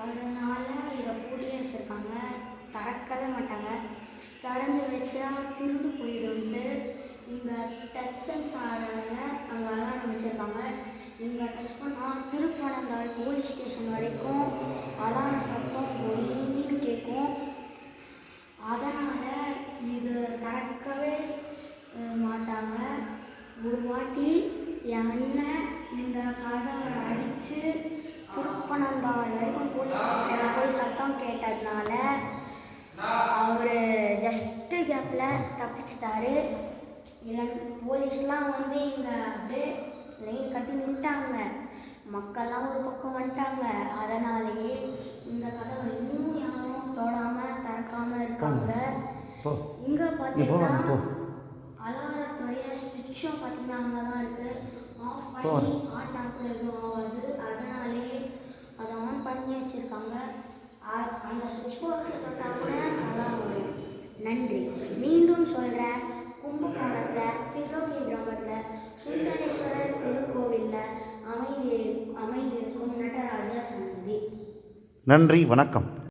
அதனால் இதை பூட்டியே வச்சுருக்காங்க, திறக்கவே மாட்டாங்க. திறந்து வச்சா திருடு போயிடும்ட்டு இங்கே டச் சென்சாரில் அங்கே அலாரம் வச்சுருக்காங்க. இங்கே டச் பண்ணால் திருப்பனந்தாள் போலீஸ் ஸ்டேஷன் வரைக்கும் அலாரம் சத்தம் ஒயின்னு கேட்கும். அதனால் இது திறக்கவே மாட்டாங்க. ஒரு வாட்டி என் அண்ணன் இந்த கதவை அடித்து திருப்பனந்தாள் வரைக்கும் போலீஸ் ஸ்டேஷனில் போய் சத்தம் கேட்டதுனால அவர் ஜஸ்ட்டு கேப்பில் தப்பிச்சிட்டாரு. இல்லை போலீஸ்லாம் வந்து இங்கே அப்படியே லைன் கட்டி நின்ட்டாங்க, மக்கள்லாம் ஒரு பக்கம் வந்துட்டாங்க. அதனாலேயே இந்த கதவை இன்னும் யாரும் தொடாமல் திறக்காமல் இருக்காங்க. இங்கே பார்த்தீங்கன்னா அலாரத்துடைய ஸ்விட்சும் பார்த்தீங்கன்னா அங்கே தான் இருக்குது. ஆஃப் பண்ணி ஆன் கூட எதுவும் ஆகாது. அதனாலேயே அதை ஆன் பண்ணி வச்சுருக்காங்க. அந்த ஸ்விட்ச் பாக்ஸ் தொட்டால் கூட அலாரம் வரும். நன்றி. மீண்டும் சொல்கிறேன், கும்பகோணத்தில் திருலோகி கிராமத்தில் சுந்தரேஸ்வரர் திருக்கோவிலில் அமைந்திருக்கும் நடராஜர் சன்னதி. நன்றி, வணக்கம்.